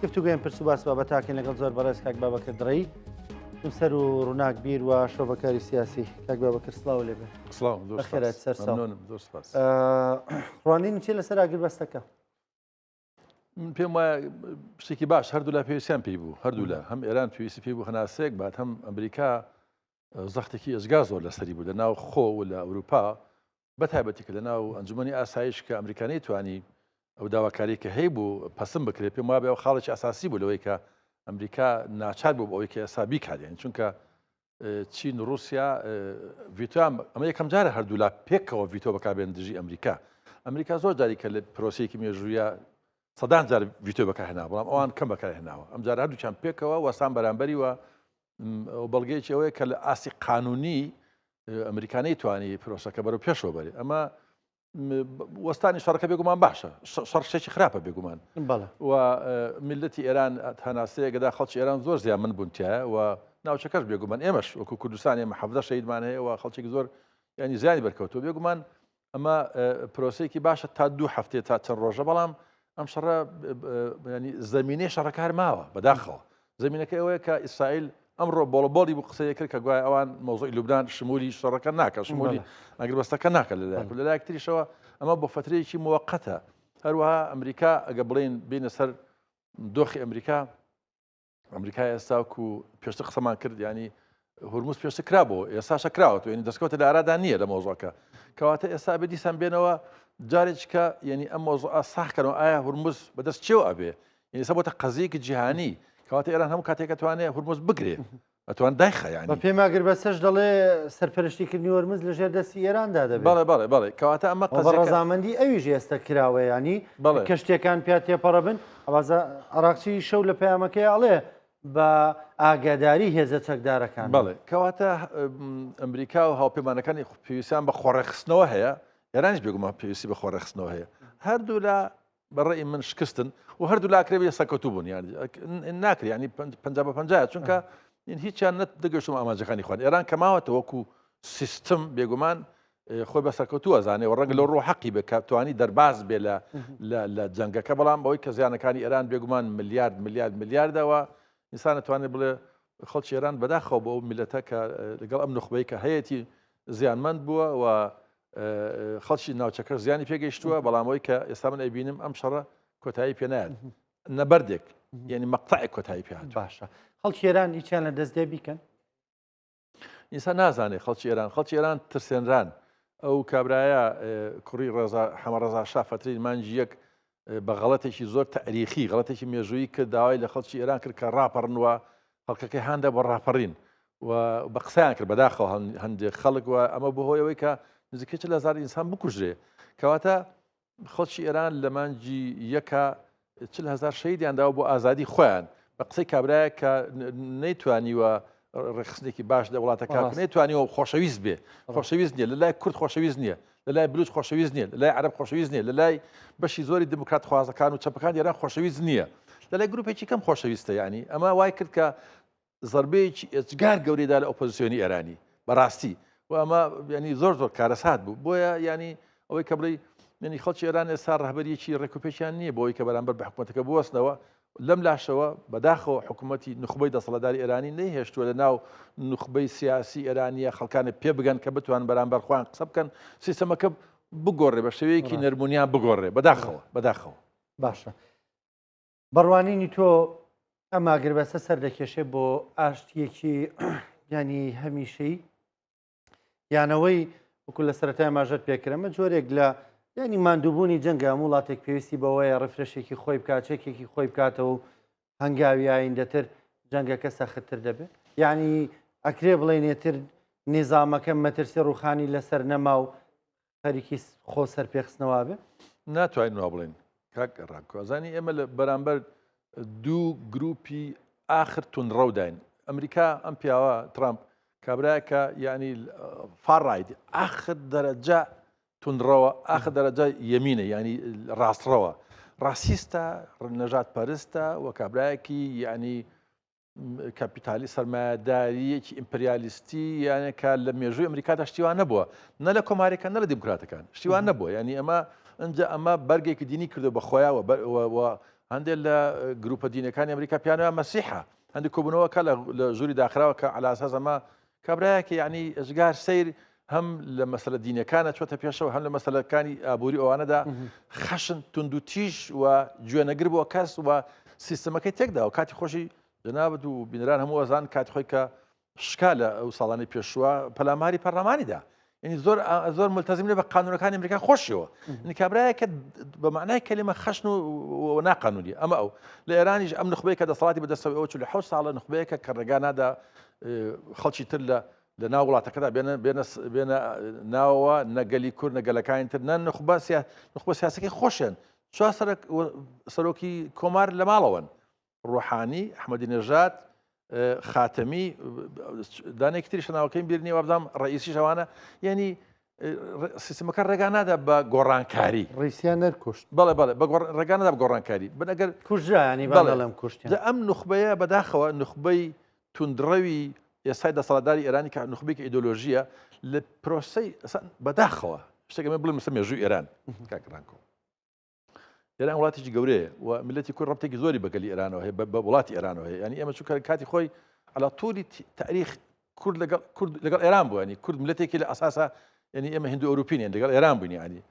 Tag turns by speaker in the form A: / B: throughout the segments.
A: گفتوگویان پرس و باس بابەتاکەین لەگەڵ زۆر بەڕێز کاک بابەکر دڕی سەر و ڕووناک بیر و شۆڤەکاری سیاسی کاک بابەکر سڵاو لێبێ بەخێرات سەر ڕوانین چی لەسەر ئاگربەستەکە
B: پێم وایە شتێکی باش هەردوو لا پێویستیان پێی بوو هەردوو لە هەم ئێران پێویستی پێی بوو هەناسەیەک بات هەم ئەمریکا زەختێکی ئەجگا زۆر لەسەری بوو لە ناو خۆ و لە ئەوروپا بەتایبەتی کە لە ناو ئەنجومەنی ئاسایش کە ئەمریکانەی توانی ئەو داواکاری کە هەیە بوو پەسم بکرێت پێم وایە ئەو خاڵێکی ئاساسی بوو لەوەی کە ئەمریکا ناچار بوو بۆ ئەوەی کە ئێستا بیکاتێن چونکە چین و رووسیا ڤیتۆیان ئەمە یەکەم جارە هەردوو لا پێکەوە ڤیتۆ بەکاربێن دژی ئەمریکا زۆر جاری کە لە پرۆسەیەکی مێژوویە سەدان جار ڤیتۆ بەکارهێنا بەڵام ئەوان کەم بەکارهێناوە ئەم جار هەردووچیان پێکەوە وەستان بەرامبەری وە بەڵگەیەکی ئەوەیە کە لە ئاسی قانونی ئەمریکانەی توانی پرۆسەکە بەرەو پێشەوە بەرێ ئەمە وەستانی شەڕەکە بێگومان باشە شەڕ شتێکی خراپە بێگومان و میلەتی ئێران هەناسەیەکدا خەڵکی ئێران زۆر زیانمەند بوون تایە و ناوچەکەش بێگومان ئێمەش وەکو کوردستان ئێمە حەفدە شەهیدمان هەیە و خەڵکێکی زۆر ینی زیانی بەرکەوتوە بێگومان ئەمە پرۆسەیەکی باشە تا 2 هەفتێ تا چەند ڕۆژە بەڵام ئەم شەڕە ینی زەمینەی شەڕەکار ماوە بەداخەوە زەمینەکە ئەوەیە کە ئیسرائیل ئەمڕۆ بۆڵەبۆڵی بوو قسەیە کرد کە گوای ئەوان مۆزۆی لوبنان شمولی شەڕەکە ناکە شمولی ئەگربەستەکە ناکە لەلایەک تریشەوە ئەمە بۆ فترەیەکی موەقەتە هەروەها ئەمریکا ئەگە بڵێن بینە سەر دۆخی ئەمریکا ئێستاکو پێشتر قسەمان کرد ینی هورموز پێشتر کرابەوە ئێستاشە کراوەوە ینی دەستکەوتە لە ئارادا نییە لە مۆزۆکە کەواتە ئێستا بەدیسان بێنەوە جارێککە ینی ئەم مۆزۆ ساحکەنەوە ئایا هورموز بەدەست چێوە ئەبێ ینی سەبۆتە قەزیەکی جیهانی کەواتە ئێران هەموو کاتێکە توانێت هورموز بگرێ ئەتوان دایخە ینی
A: بە پێم ئاگربەستەش دەڵێ سەرپەرشتیکردنی هورموز لەژێر دەستی ئێراندا دەبێت
B: بەڵێ کەواتە ئەمە
A: ڕەزامەندی ئەویش ئێستا کراوە ینی کە شتێکان پیا تێپەڕە بن ئەوازە عراقچی شەو لە پەیامەکەی ئەڵێ بە ئاگاداری هێزە چەکدارەکان
B: بەڵێ کەواتە ئەمریکا و هاوپەیمانەکانی پێویستیان بە خۆڕێخستنەوە هەیە ئێرانیش بێگومان پێویستی بە خۆڕێخستنەوە هەیە هەردوو لە بەڕێی من شکستن و هەردوو لاکرێ سەکەوتوو بوون ینی ناکرێ ینی 50 چونکە هیچیان نەت دەگەشتم ئاماجەکانی خوان ئێران کەماوەتە وەکو سیستم بێگومان خۆی بە سەرکەوتووە زانێ و ڕەنگ لە ڕۆ حەقی بە کاتوانی دەرباز بێ لە جەنگەکە بەڵام بەوەی کە زیانەکانی ئێران بێگومان ملیاردەوە ئینسان نتوانێت بڵێ خەڵکی ئێران بەداخەوە بۆ ئەو میلەتە کە لەگەڵ ئەم نخبەی کە هەیەی زیانمەند بووە و خەڵکی ناوچەکە زیانی پێگەیشتووە بەڵامەوەی کە ئێستا من ئەبینم ئەم شەڕە کۆتایی پێنایەت نەبەردێک یعنی مەقتەعێک کۆتایی پێهات
A: باشە خەڵکی ئێران هیچیان لە دەست دێ بیکەن
B: ئینسان نازانێت خەڵکی ئێران ترسێنران ئەو کابرایە کوڕی حەمە ڕەزا شا فترەی مانجی یەک بە غەڵەتێکی زۆر تاریخی غەڵەتێکی مێژوویی کرد داوای لە خەڵکی ئێران کرد کە ڕاپەڕنوە خەڵکەکەی هەندە بۆ ڕاپەڕین و بە قسەیان کرد بەداخەوە هەندێک خەڵک وە ئەمە بەهۆیەوەی کە نزیکەی 40,000 ئینسان بکوژرێ کەواتە خەڵکی ئێران لە مانجی یەکە 40,000 شەهیدیانداوە بۆ ئازادی خۆیان بە قسەی کابرایە کە نەیتوانیوە ڕێخستێکی باش لە وڵاتەکە نەیتوانیەوە خۆشەویست بێ خۆشەویست نییە لە لای کورد خۆشەویست نییە لە لای بلوچ خۆشەویست نییە لە لای عەرەب خۆشەویست نییە لە لای بەشی زۆری دموکرات خوازەکان و چەپەکان ئێران خۆشەویست نییە لە لای گروپێکی کەم خۆشەویستە ینی ئەمە وای کرد کە زەربەیەکی ئێجگار گەورەیدا لە ئۆپۆزیسیۆنی ئێرانی بەڕاستی و ئەمە ینی زۆر کارەسات بوو بۆیە ینی ئەوەی کە بڵێ ینی خەڵکی ئێران ئێستا ڕەهبەریەکی ڕێکوپێکیان نییە بۆی کە بەرامبەر بە حکوومەتەکە بوەستنەوە لەم لاشەوە بەداخەوە حکوومەتی نخبەی دەسەڵاتداری ئێرانی نەیهێشتووە لە ناو نخبەی سیاسی ئێرانیە خەڵکانت پێ بگەن کە بتوان بەرامبەر خۆیان قسە بکەن سیستەمەکە بگۆڕێ بە شێوەیەکی نەرمونیان بگۆڕێ بەداخەوە
A: باشە بڕوانینی تۆ ئەم ئاگربەستە سەردەکێشێ بۆ ئاشتیەکی ینی هەمیشەی یانەوەی وەکو لە سەرەتای ماژەت پێکرەمە جۆرێک لە ینی ماندووبوونی جەنگە هەموو وڵاتێک پێویستی بەوەیە ڕفرەشێکی خۆی بکات چێکێکی خۆی بکاتەوە و هەنگاوی ئایندەتر جەنگەکە سەختتر دەبێت یعنی ئەکرێ بڵێنێتر نیزامەکە مەترسی ڕوخانی لەسەر نەما و خەریکی خۆ سەرپێخستنەوە بێ
B: ناتوانین وا بڵێن کاک ڕاکۆزانی ئێمە لە بەرامبەر دوو گروپی ئاخر تونڕەوداین ئەمریکا ئەم پیاوە ترامپ کابراایە یعنی فاڕاید ئاخر دەرەجە تونڕەوە ئاخر دەرەجە یەمینە ینی ڕاستڕەوە ڕاسیستە نەژات پەرستە و کابراایەکی یعنی کاپیتالی سەرمایهداریەکی ئیمپریالیستی یانەکە لە مێژووی ئەمریکادا شتیوان نەبووە نە لە کۆماریەکان نە لە دیموکراتەکان شتیوان نەبووە ینی ئەمە بەرگێکی دینی کردو بە خۆیاوە هەندێک لە گروپە دینەکانی ئەمریکا پیانەوە مەسیحە هەندێک کۆبوونەوەکە لە ژووری داخراوە کە عەلا ئەساس ئەمە کابرایەکی یعنی ئەژگار سەیر هەم لە مەسەلە دینەکانە چۆتە پێشەوە هەم لە مەسەلەکانی ئابووری ئەوانەدا خەشن تونند و تیژ و گوێنەگر بۆ کەس و سیستەمەکەی تێکدا و کاتی خۆشی جەنابەت و بینەران هەموو ئەزان کاتی خۆی کە شکا لە ئەو ساڵانی پێشووە پەلاماری پەرلەمانیدا یعنی زۆر ملتەزم لێ بە قانونەکانی ئەمریکا خۆشیەوە کابرایەکە بە معنای کەلیمە خەشن و ناقانونی ئەمە ئەو لە ئێرانیش ئەم نخبەیە کە دەسەڵاتی بەدەستەوە ئەوە لە 7 ساڵە نخبەیەکە کە ڕێگا نادا خەڵکی تر لە ناو وڵاتەکەدا بێنە ناوەوە نەگەلی کورد نەگەلەکانی تر نە نخبە سیاسەکەی خۆشیان چوار سەرۆکی کۆمار لە ماڵەوەن ڕوحانی ئەحمەدی نەژاد خاتەمی دانێکی تری شەناوەکەی بیرنی وابدام ڕئیسی شەوانە یعنی سیستمەکە ڕێگا نادا بە گۆڕانکاری
A: ڕیسیان نەرکوشت
B: بەڵێ ڕێگا نادا بە گۆڕانکاری بنەگەر
A: کوژانی بەڵام کوشتیان
B: ئەم نخبەیە بەداخەوە نخبەی توندڕەوی ئێستای دەسەڵاتداری ئێرانی کە نخبەیەکی ئیدۆلۆژیە لە پرۆسەی بەداخەوە شتێک ئەمە بڵێم مەسە مێژووی ئێران کاکڕانکۆ ئێران وڵاتێکی گەورەیە و ملەتی کورد ڕەبتێکی زۆری بەگەلی ئێرانەوە هەیە بە وڵاتی ئێرانەوە هەیە ینی ئێمە چووکە کاتی خۆی على طولی تاریخ کورد لەگەڵ ئێران بوو ینی کورد ملەتێکی لە ئەساسا ینی ئێمە هندو ئەوروپینیان لەگەڵ ئێران بووین ینی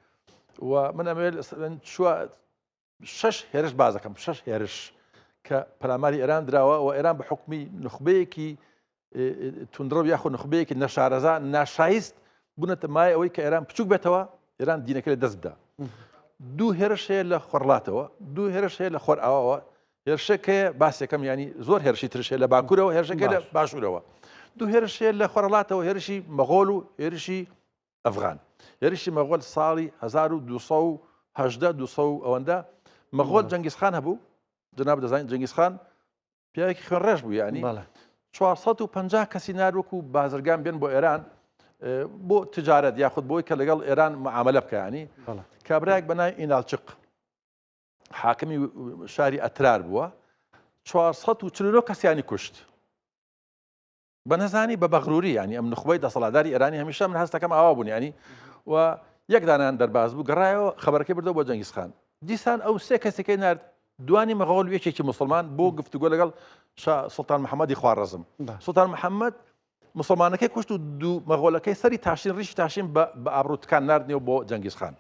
B: و من ئەمەوێت چووە 6 هێرش باز دەکەم 6 هێرش کە پەلاماری ئێران دراوە و ئێران بە حکمی نخبەیەکی توندڕەو یاخۆ نخبەیەکی نەشارەزا ناشایست بوونەتە مای ئەوەی کە ئێران بچووک بێتەوە ئێران دینەکە لە دەست بدا دوو هێرش هەیە لە خۆرڵاتەوە دوو هێرش هەیە لە خۆر ئاوەوە هێرشەکە باسێکەکەم ینی زۆر هێرشی ترشێ لە باکوورەوە هێرشەکە لە باشوورەوە دوو هێرش هەیە لە خۆرڵاتەوە هێرشی مەغۆڵ و هێرشی ئەفغان هێرشی مەغۆڵ ساڵی 1280 ئەوەندە مەغۆڵ جەنگیزخان هەبوو جناب دەزانین جەنگیزخان پیاوێکی خوێنڕێژ بوو ینی 450 کەسی ناروەکو بازرگان بێن بۆ ئێران بۆ تجارەت یاخود بۆی کە لەگەڵ ئێران معاملە بکەیانی کابراایك بەناوی ئینالچق حاکمی شاری ئەترار بووە 449 کەسیانی کوشت بە نەزانی بە بەغروری ینی ئەم نخبەی دەسەڵاتداری ئێرانی هەمیشە من هەستەکەم ئاوا بوون ینی و یەک دانیان دەرباز بوو گەڕایەوە خەبەرەکەی بردەوە بۆ جەنگیزخان دیسان ئەو سێ کەسێکەکەی نرد دوانی مەغۆڵ یەکێکی مسلمان بۆ گفتوگۆ لەگەڵ سوڵتان محەممەدی خوارەزم سوڵتان محەممەد مسلمانەکەی کوشت و دوو مەغۆلەکەی سەری تاشین ڕیشی تاشین بە ئابروتکان نردنیەوە بۆ جەنگیزخان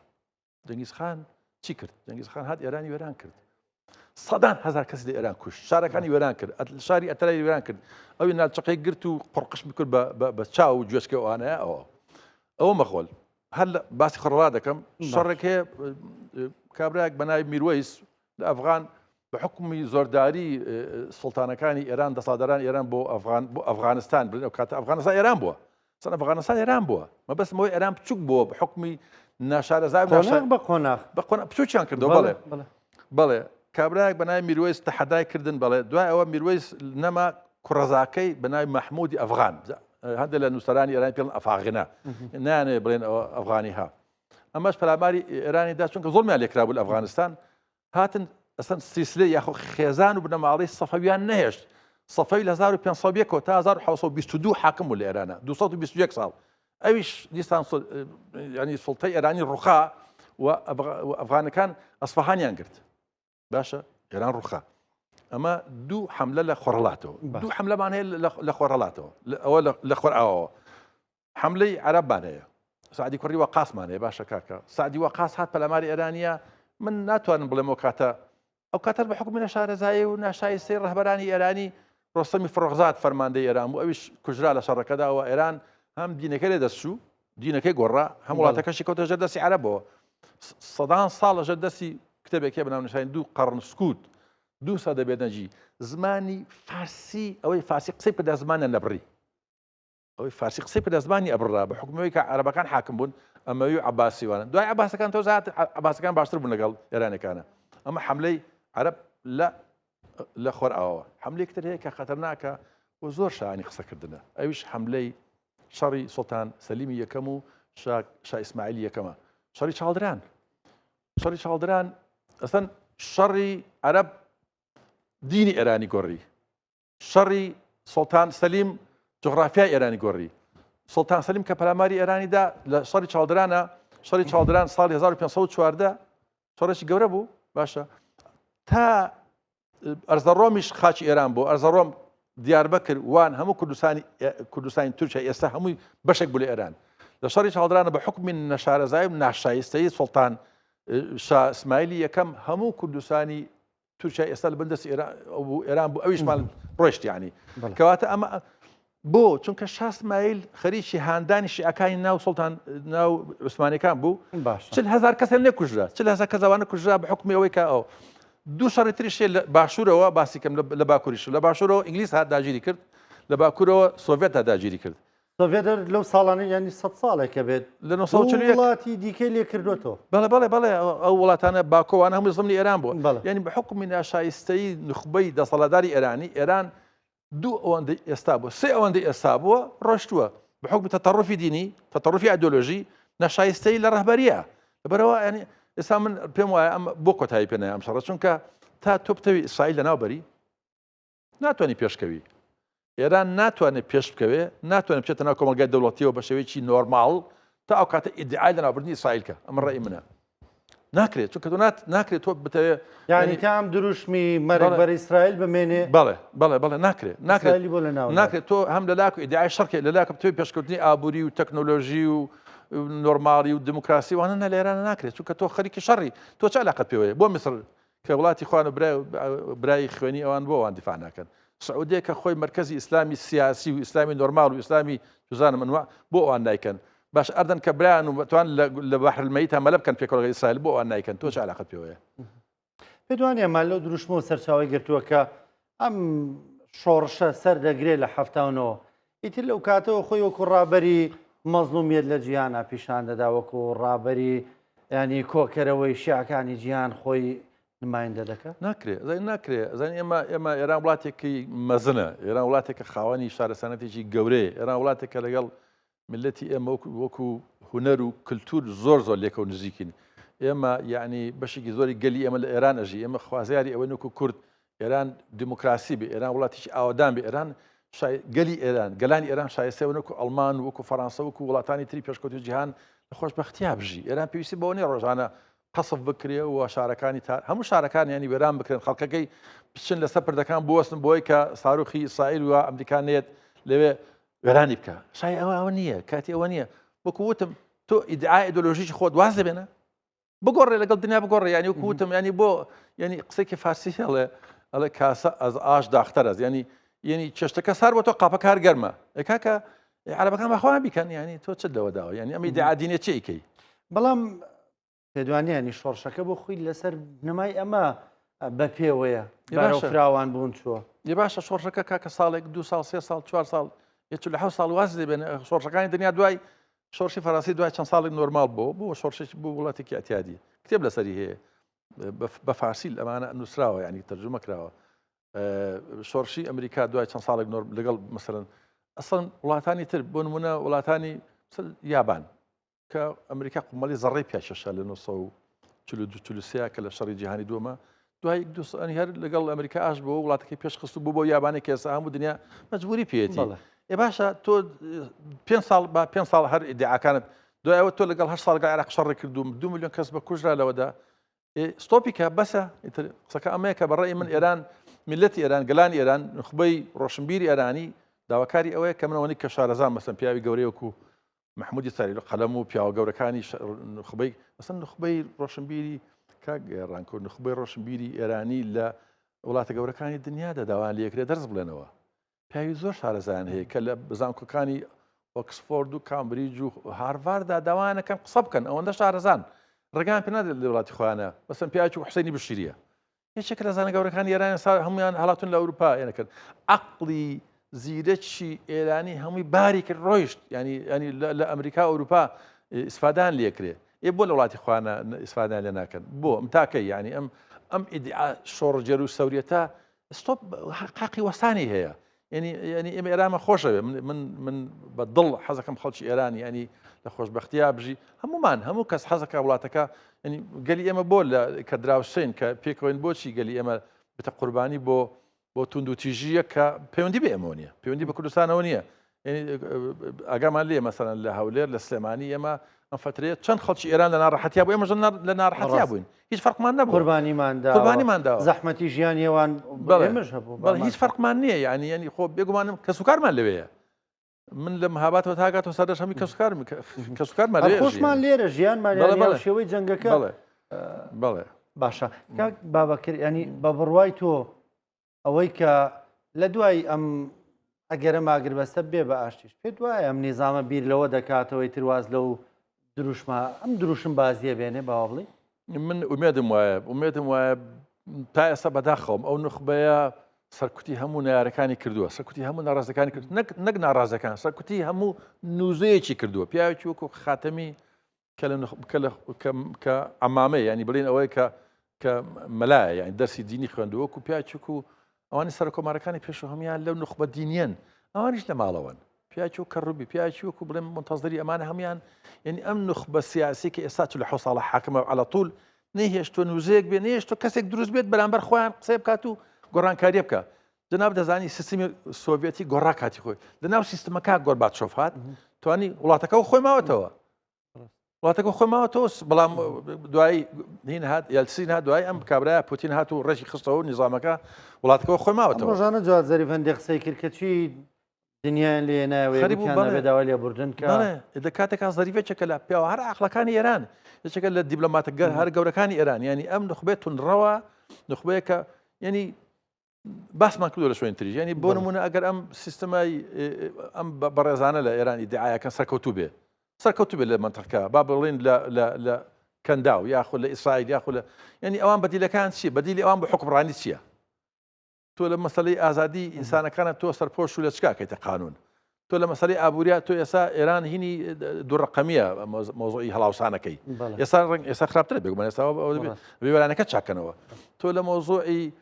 B: جەنگیزخان چی کرد جەنگیزخان هات ئێرانی وێران کرد سەدان هزار کەس لە ئێران کوشت شارەکانی وێران کرد شاری ئەتەرای وێران کرد ئەوی نالچەقەی گرت و قڕقش بکرد بە چاو و گوێچکە ئەوانەیە ئەوە مەغۆل هەر لە باسی خڕڵا دەکەم شەڕێک هەیە کابراایك بەناوی میروەیس لە ئەفغان بە حکومی زۆرداری سوڵتانەکانی ئێران دەسەڵاتداران ئێران بۆ ئەفغانستان بڵێن ئەو کاتە ئەفغانستان ئێران بووە سەن ئەفغانستان ئێران بووە مەبەستمەوەی ئێران بچووک بووە بە حکمی ناشارەزای
A: بە قۆناغ
B: بچووکیان کردەوە بەڵێ کابراایك بەناوی میروەیس تەحەدای کردن بەڵێ دوای ئەوە میروەیس نەما کوڕەزاکەی بەناوی مەحموودی ئەفغان هەندێک لە نووسەرانی ئێرانی پێڵن ئەفاغنا نانێ بڵێن ئەوە ئەفغانی ها ئەمەش پەلاماری ئێرانیدا چونکە زۆرمیان لێکرا بوو لە ئەفغانستان هاتن ئەسەن سیسلێ یاخۆ خێزان و بنەماڵی سەفەویان نەهێشت سەفەوی لە 1500 تا 1922 حاکم بوو لە ئێرانە 221 ساڵ ئەویش دیسان ینی سوڵتەی ئێرانی ڕووخا و ئەفغانەکان ئەسفەهانیان گرت باشە ئێران ڕووخا ئەمە دوو حەملە لە خۆرڵاتەوە دوو حەملەمان هەیە لە خۆرەڵاتەوە ئەوە لە خۆرئاوەوە حەملەی عەرەبمان هەیە سعدی کوڕی وەقاسمان هەیە باشە کاکە سعدی وەقاس هات پەلاماری ئێرانیە من ناتوانم بڵێم ئەو کاتە بە حکومی نەشارەزایی و ناشایستەی ڕەهبەرانی ئێرانی ڕۆستەمی فڕۆغزاد فەرماندەی ئێران بوو ئەویش کوژرا لە شەڕەکەدا و ئێران هەم دینەکە لێ دەستچوو دینەکەی گۆڕا هەم وڵاتەکەشی کەوتە ژەر دەستی عەرەبەوە سەدان ساڵ لەژێر دەستی کتێبێکە بەناونیشانی دوو قەڕن سکوت دوو سەدە بێدەنجی زمانی فارسی ئەوەی فارسی قسەی پێدا زمانە نەبڕی ئەوەی فارسی قسەی پێدا زمانی ئەبڕا بە حکومەوەی کە عەرەبەکان حاکم بوون ئەمەوی عەباسیوانە دوای عەباسەکان تۆزات عەباسەکان باشتر بوون لەگەڵ ئێرانەکانە ئەمە حەملەی عەرەب لە خۆرئاوە حەملەیەکتر هەیە کە خەتەرناکە و زۆر شایانی قسەکردنە ئەویش حەملەی شەڕی سوڵتان سەلیمی یەکەم و شا ئیسماعیلی یەکەمە شەڕی چاڵدران ئەسەن شەڕی عەرەب دینی ئێرانی گۆڕی شەڕی سوڵتان سەلیم جغرافیای ئێرانی گۆڕی سوڵتان سەلیم کە پەلاماری ئێرانیدا لە شەڕی چاڵدرانە شەڕی چاڵدران ساڵی 1514 شەڕێکی گەورە بوو باشە تا ئەرزەڕۆمیش خاچی ئێران بۆ ئەرزەڕۆم دیاربەکر وان هەموو کوردستانی تورکیا ئێستا هەمووی بەشێک بوو لە ئێران لە شەڕی چاڵدرانە بە حکمی نەشارەزایی و ناشایستەی سوڵتان شاه ئیسماعیلی یەکەم هەموو کوردستانی تورکیا ئێستا لە بەردەستی ئێران بوو ئەویشمان ڕۆیشت یعنی کەواتە ئەمە بۆ چونکە شاه ئیسماعیل خەریکی هاندانی شیعەکانی ناو سوڵتان ناو عوسمانیەکان بوو 40,000 کەس نێکوژرا 40,000 کەس ئەوانە کوژرا بە حکمی ئەوەی کە ئەو دوو شەڕی تریشێ لە باشوورەوە باسی کەم لە باکووریش لە باشوورەوە ئینگلیس هات داگیری کرد لە باکوورەوە سۆڤێت داگیری کرد
A: سۆڤێت لەو ساڵانە ینی 100 ساڵێکە بێت
B: لە 1940
A: وڵاتی دیکەی لێ کردوێتەوە
B: بەڵێ ئەو وڵاتانە باکۆوانە هەموو زمانی ئێران بووە ینی بە حکمی ناشایستەی نخبەی دەسەڵاتداری ئێرانی ئێران دوو ئەوەندەی ئێستا بووە سێ ئەوەندەی ئێستا بووە ڕۆشتووە بە حکمی تەتەڕوفی دینی تەتەڕوفی ئایدۆلۆژی نەشایستەی لە ڕەهبەریە لەبەرەوە ینی ئێستا من پێم وایە ئەم بۆ کۆتایی پێ نایە ئەم شەڕە چونکە تا تۆ بتەوی ئیسرائیل لەناوبەری ناتوانانی پێشکەوی ئێران ناتوانێت پێش بکەوێ ناتوانێت بچێتە ناو کۆمەلگای دەوڵەتیەوە بە شێوەیەکی نۆرماڵ تا ئەو کاتە ئیدعای لەناوبردنی ئیسرائیلکە ئەمە ڕێی منە ناکرێت چونکە تۆ ناکرێت تۆ بتەوێ
A: یعنی کام دروشمی مەرەکبەر ئیسرائیل بمێنێ
B: بەڵێ ناکرێت تۆ هەم لە لاک ئیدعای شەڕکێ لە لاکە بتەوێ پێشکەوتنی ئابووری و تەکنۆلۆژی و نۆرماڵی و دموکراسی وانە لە ئێرانە ناکرێت چونکە تۆ خەریکی شەڕی تۆ چ علاقەت پێوەیە بۆ میسر کە وڵاتی خوان و برای خوێنی ئەوان بۆ ئەوان دیفاع ناکەن سعودەیە کە خۆی مرکزی ئیسلامی سیاسی و ئیسلامی نۆرماڵ و ئیسلامی جوزانە منوە بۆ ئەوان نایکەن باش ئەردەن کە برایان و بەتوان لە بەحر المەیت هەمەلە بکەن پێکەوەڵگەی ئیسرائیل بۆ ئەوان نایکەن تۆ چ علاقەت پێوەیە
A: پێ دوانێ مان لەو دروشمەوە سەرچاوی گرتووە کە ئەم شۆڕشە سەردەگرێت لە هەفتاونەوە ئیتر لەو کاتەوە خۆی وەکو ڕابەری مەزلومیەت لە جیهانە پیشان دەدا وەکو ڕابەری ینی کۆکەرەوەی شیعەکانی جیهان خۆی نمایندە دەکات
B: ناکرێت زانانی ئێمە ئێران وڵاتێکی مەزنە ئێران وڵاتێکە خاوەنی شارەسانەتێکی گەورەیە ئێران وڵاتێکە لەگەڵ ملەتی ئێمە وەکو هونەر و کللتور زۆر لێکە و نزیکین ئێمە یعنی بەشێکی زۆری گەلی ئێمە لە ئێران ئەژی ئێمە خوازیاری ئەوەی وەکو کورد ئێران دموکراسی بێ ئێران وڵاتیی ئاوادان بێ ئێران گەلی ئێران گەلانی ئێران شایستە وەکو ئەڵمان وەکو فەڕەنسا وەکو وڵاتانی تری پێشکەوتی جیهان لە خۆشبەختیا بژی ئێران پێویستی بەوە نیە ڕۆژانە قەسف بکرێ و شارەکانی هەموو شارەکان ینی وێران بکرێن خەڵکەکەی بچن لەسەر پردەکان بوەستن بۆی کە ساروخی ئیسرائیل و ئەمریکانێت لەوێ وێرانی بکە شای ئەوە نییە کاتی ئەوە نییە وەکو وتم تۆ ئیدعای ئایدۆلۆژیی خۆت واز دەبێنە بگۆڕێ لەگەڵ دنیا بگۆڕێ ینی وەکو وتم ینی بۆ ینی قسێکی فارسی هەڵێ کاسە ئەز ئاش داختەر ئەز ینی چێشتەکە سار بۆ تۆ قاپەکە هەر گەرمە کاکە عەرەبەکان بەخوا بیکەن ینی تۆ چ لەوە داوە ینی ئەمە ئیدعا دینیە چی ئەیکەی
A: بەڵام پێدوانیانی شۆڕشەکە بۆ خۆی لەسەر نمای ئەمە بە پێوەیە فراوان بوون چووە
B: یە باشە شۆڕشەکە کاکە ساڵێک 2 ساڵ 3 ساڵ 4 ساڵ لە 7 ساڵ واز دەبێن شۆڕشەکانی دنیا دوای شۆڕشی فەڕەنسی دوای چەند ساڵێک نۆرمال بۆ شۆڕشێکی بۆ وڵاتێکی ئەتیادی کتێب لەسەری هەیە بە فارسی ئەمانە نووسراوە ینی تەرجمە کراوە شۆڕشی ئەمریکا دوای چەند ساڵێک لەگەڵ مەسەرەن ئەسڵن وڵاتانی تر بۆ نمونە وڵاتانی یابان کە ئەمریکا قومەڵی زەڕێی پیاشەشە لە 1940 کە لە شەڕی جیهانی دووەمە دوای دوانی هەر لەگەڵ ئەمریکا ئاش بۆ وڵاتەکەی پێشخست بوو بۆ یابانێک کێسە هەموو دنیا مەجبوری پێێتی ێ باشە تۆ 5 ساڵ هەر ئیدعاکانت دوایەوە تۆ لەگەڵ 8 ساڵگای عێراق شەڕێ کردوم 2 میلیۆن کەس بە کوژرا لەوەدا ستۆپیکە بەسە قسەکە ئەمەیە کە بەڕێی من ئێران میلەتی ئێران گەلانی ئێران نخبەی ڕۆشنبیری ئێرانی داواکاری ئەوەیە کە منەوەنی کە شارەزان مەسەن پیاوی گەورەیەکو محمودی ساریل قەلەم و پیاوە گەورەکانی نخبەی مەسەن نخبەی ڕۆشنبیری کاگەڕانکۆ نخبەی ڕۆشنبیری ئێرانی لە وڵاتە گەورەکانی دنیادا داوان لەکرێ دەرز بڵێنەوە پیاوی زۆر شارەزان هەیە کە لە بزانکۆکانی ئۆکسفۆرد و کامبریج و هارواردا داوانەکەن قسە بکەن ئەوەندە شارەزان ڕێگان پێ نادێت لە وڵاتی خۆیانە بەسم پیاوی حوسێنی بشیریە هیچێک لە زانە گەورەکانی ئێرانی هەمویان هەڵاتون لە ئەوروپا ێنەکرد عەقڵی زیرەکی ئێرانی هەمووی باری کرد ڕۆیشت ینی لە ئەمریکا ئەوروپا ئیسفادان لێکرێ بۆ لە وڵاتی خۆیانە ئیسفادان لێ ناکەن بۆ ئەم تاکەی ینی ئەم ئیدعا شۆڕجەر و سەوریەتە ستۆپ حەقی وەسانی هەیە ینی ئێمە ئێرانمە خۆشەوێ من بە دڵ حەزەکەم خەڵکی ئێرانی ینی لە خۆشبەختیا بژی هەمومان هەموو کەس حەزەکە وڵاتەکە ینی گەلی ئێمە بۆ کە دراوسێن کە پێکەوەین بۆچی گەلی ئێمە بتە قوربانی بۆ تونند و تیژیە کە پەیوەندی بە ئێمە نییە پەیوەندی بە کوردستانەوە نییە ئاگامان لێ مەسەرەن لە هەولێر لە سلێمانی ئێمە ئەم فترەیە چەند خەڵکی ئێران لە ناڕەحەتیا بوو ئێمەش لە ناڕەحەتیا بووین هیچ فەرقمان نەبوو
A: قوربانیمان داوە زەحمەتی ژیانیێوان ئێمەش هەبوو
B: هیچ فەرقمان نییە ینی خۆ بێگومانم کەسوکارمان لەوەیە من لە مەهاباتەوە تاگاتەوە سەردەش هەمی کەسوکارمان
A: خۆشمان لێرە ژیانمان شێوەی جەنگەکە
B: بەڵێ
A: باشە بابەکرد ینی بە بڕوای تۆ ئەوەی کە لە دوای ئەم ئەگەرە ماگربەستە بێ بە ئاشتیش پێت وایە ئەم نیزامە بیر لەوە دەکاتەوەی ترواز لەو دروشمە ئەم دروشم بازیە بێنێ باوە بڵێ
B: من ئومێدم وایە تا ئێستا بەداخەوم ئەو نخبەیە سەرکوتی هەموو نارەکانی کردووە سەرکوتی هەموو ناڕازەکانی کرد نەک ناڕازەکان سەرکوتی هەموو نووزەیەکی کردووە پیاوێکی وەکو خاتەمی کە ئەمامەیە ینی بڵێن ئەوەی کە مەلایە یانی دەرسی دینی خوێندووە وەکو پیاچووک و ئەوانی سەر کۆمارەکانی پێشوە هەمیان لەو نخبە دینیەن ئەوانیش لە ماڵەوەن پیاچ و کەڕوبی پیاچی وەکو بڵێن منتەزری ئەمانە هەمیان یعنی ئەم نخبە سیاسی کە ئێستا لە حە ساڵە حاکمە على طول نەهێشتۆ نووزەیەک بێ نەهێشتۆ کەسێک دروست بێت بەرامبەر خۆیان قسەی بکات و گۆڕانکاریە بکە جناب دەزانی سیستمی سۆڤێتی گۆڕا کاتی خۆی لەناو سیستمەکە گۆرباتشۆف هات توانی وڵاتەکە خۆی ماوەتەوە وڵاتەکە خۆی ماوەتەوە بەڵام دوایی هین هات یلسین هات دوای ئەم کابرایە پوتین هات و ڕێژی خستەوە نیزامەکە وڵاتەکەەوە خۆی ماوەتەوە
A: ڕۆژانە جوات زەریفەندی قسەی کرد کە چی دنیایان لێ ناوێداوا لێ بردن کە
B: لە کاتێکا زەریفێکێکە لە پیاوە هەر ئاخلەکانی ئێران یەکێکە لە دیبلۆماتە هەر گەورەکانی ئێران ینی ئەم نخبێت تونڕەوە نخبەیە کە ینی باسمان کردو لە شوێن تریژ ینی بۆ نمونە ئەگەر ئەم سیستمای ئەم بەڕێزانە لە ئێرانی دیعایەکە سەرکەوتوو بێ لە منتەقەکە با بڵێن لە کەنداو یاخود لە ئیسرائیل یاخود لە ینی ئەوان بەدیلەکان چی بەدیلی ئەوان بە حکمڕانی چییە تۆ لە مەسەلەی ئازادی ئینسانەکانە تۆ سەرپۆش و لە چکاکەیتە قانون تۆ لە مەسەلەی ئابووریا تۆ ئێستا ئێران هینی دووڕقەمیە مۆزۆی هەڵاوسانەکەی ئێستا خراپترە بێگومان ئێستا بێوەرانەکە چاکەنەوە تۆ لە مۆزۆی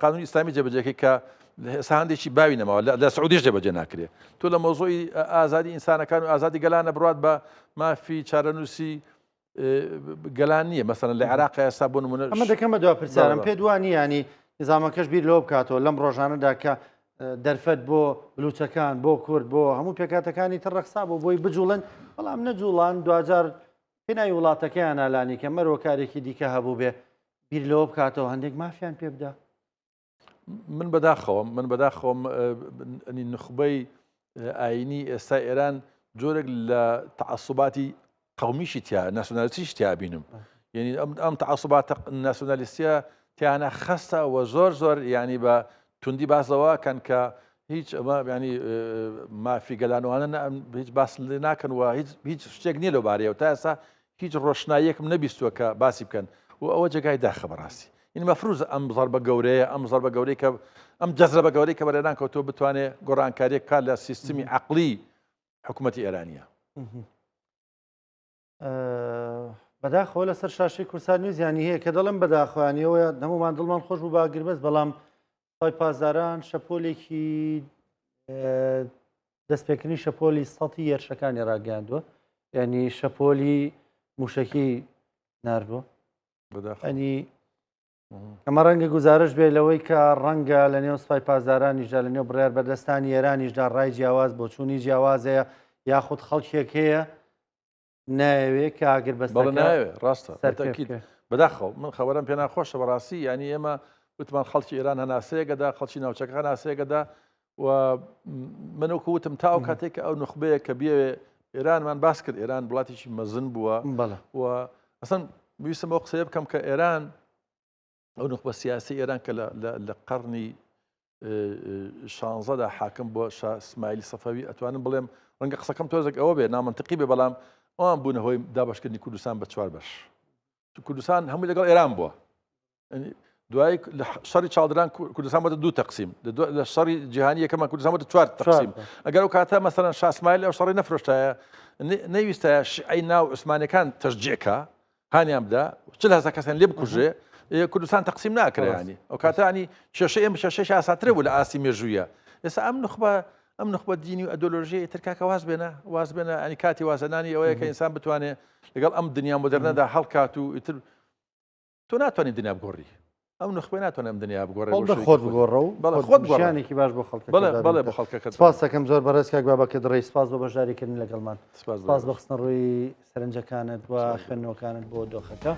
B: قانونی ئیسلامی جێبەجێکی کە ئێستا هەندێکی باوی نەماوە لە سعودیش جێبەجێ ناکرێت تۆ لە مۆزۆی ئازادی ئینسانەکان و ئازادی گەلانە بڕات بە مافی چارەنووسی گەلان نییە مەسەن لە عێراق ئێستا بۆ نمونە
A: ئەمە دەکەمە دوا پرسیارم پێ دوانی ینی نظامەکەش بیر لەوە بکاتەوە لەم ڕۆژانەدا کە دەرفەت بۆ بلوچەکان بۆ کورد بۆ هەموو پێکاتەکانی تر ڕەخسا بۆ بۆی بجوڵن بەڵام نەجوڵان دوجار پێناوی وڵاتەکەیان ئالانی کە مەرۆ کارێکی دیکە هەبوو بێ بیر لەوە بکاتەوە هەندێک مافیان پێ بدە
B: من بەداخەوم نخبەی ئاینی ئێستا ئێران جۆرێک لە تەعەسوباتی قەومیشی تیا ناسیۆنالیستیش تیا بینم یعنی ئەم تەعەسوباتە ناسیۆنالیستیە تیانە خەستە و زۆر ینی بە توندی باسەوە کەن کە هیچ ئەمە ینی مافی گەلانوانە هیچ باس لێ ناکەن و هیچ شتێک نییە لەو بارەیە و تا ئێستا هیچ ڕۆشناییەکم نەبیستووە کە باسی بکەن و ئەوە جێگای داخە بەڕاستی این مەفروض ئەم زەربە گەورەیە ئەم زەربە گەورەی کە ئەم جەزرەبە گەورەی کە بەرێنان کەوتۆ بتوانێت گۆڕانکاریەک کار لە سیستمی عەقلی حکوومەتی ئێرانیە
A: بەداخەوە لەسەر شاشەی کورسان نوێزیانی هەیە کە دەڵم بەداخوانیەوە هەمومان دڵمان خۆش بوو باگربەست بەڵام پای پازداران شەپۆلێکی دەستپێکردنی شەپۆلی سەڵی یێرشەکانی ڕاگەاندووە ینی شەپۆلی موشەکی ناردووە ئەنی ئەمە ڕەنگە گزارش بێ لەوەی کە ڕەنگە لە نێو سوپای پازدارانیشدا لە نێو بڕیار بەردەستانی ئێرانیشدا ڕای جیاواز بۆ چوونی جیاوازەیە یاخود خەڵکێک هەیە ناوێت کە ئاگربەستەکە
B: ناوێت ڕاستە بەداخەوە من خەوەرم پێ ناخۆشە بەڕاستی ینی ئێمە وتمان خەڵکی ئێران هەناسەیەکەدا خەڵکی ناوچەکە هەناسەیەکەدا و منەوەکە وتم تا ئەو کاتێک ئەو نخبەیە کە بێ ئێرانمان باس کرد ئێران وڵاتێکی مەزن بووە و ئەسەن ویستم ئەو قسەیە بکەم کە ئێران ئەو نخبە سیاسی ئێران کە لە قەرنی 16دا حاکم بۆ ئیسماعیلی سەفەوی ئەتوانم بڵێم ڕەنگە قسەکەم تۆزێک ئەوە بێ نامەنتقی بێ بەڵام ئەوان بوونە هۆی دابەشکردنی کوردستان بە 4 بەش کوردستان هەمووی لەگەڵ ئێران بووە دوای شەڕی چاڵدران کوردستان بۆتە 2 تەقسیم لە شەڕی جیهانی یەکەمان کوردستان بۆتە 4 تەقسیم ئەگەر ئەو کاتە مەسەڵەن شاه ئیسماعیل ئەو شەڕی نەفرۆشتایە نەویستایە شیعەی ناو عوسمانیەکان تەشجیعکە هانیان بدا 40,000 کەسیان لێ بکوژێ کوردستان تەقسیم ناکرێ ینی ئەو کاتە ینی شێشەی ئێمە شێشەی ئاساترە بوو لە ئاسی مێژوویە ئێستا ئەم نخبە دینی و ئەدۆلۆژیە ترکاکە واز بێنە ئەنی کاتی وازەنانی ئەوەیە کە ئینسان بتوانێت لەگەڵ ئەم دنیا مۆدرنەدا هەڵکات و ئیتر تۆ ناتوانین دنیا بگۆڕی ئەو نخبەی ناتوانێت ئەم دنیا بگۆڕێ
A: هەڵدە خۆت بگۆڕە و
B: بەڵێ خۆت گۆڕە.
A: ژیانێکی باش بۆ خەڵکە
B: بەڵێ بە خەڵکەکەت
A: سپاس دەکەم زۆر بەڕێز کاک بابەکە دڕی سپاس بۆ بەشداریکردن لەگەڵمان
B: سپاس
A: سپاس بەخستنە ڕووی سەرنجەکانت و خوێندنەوەکانت بۆ دۆخەکە.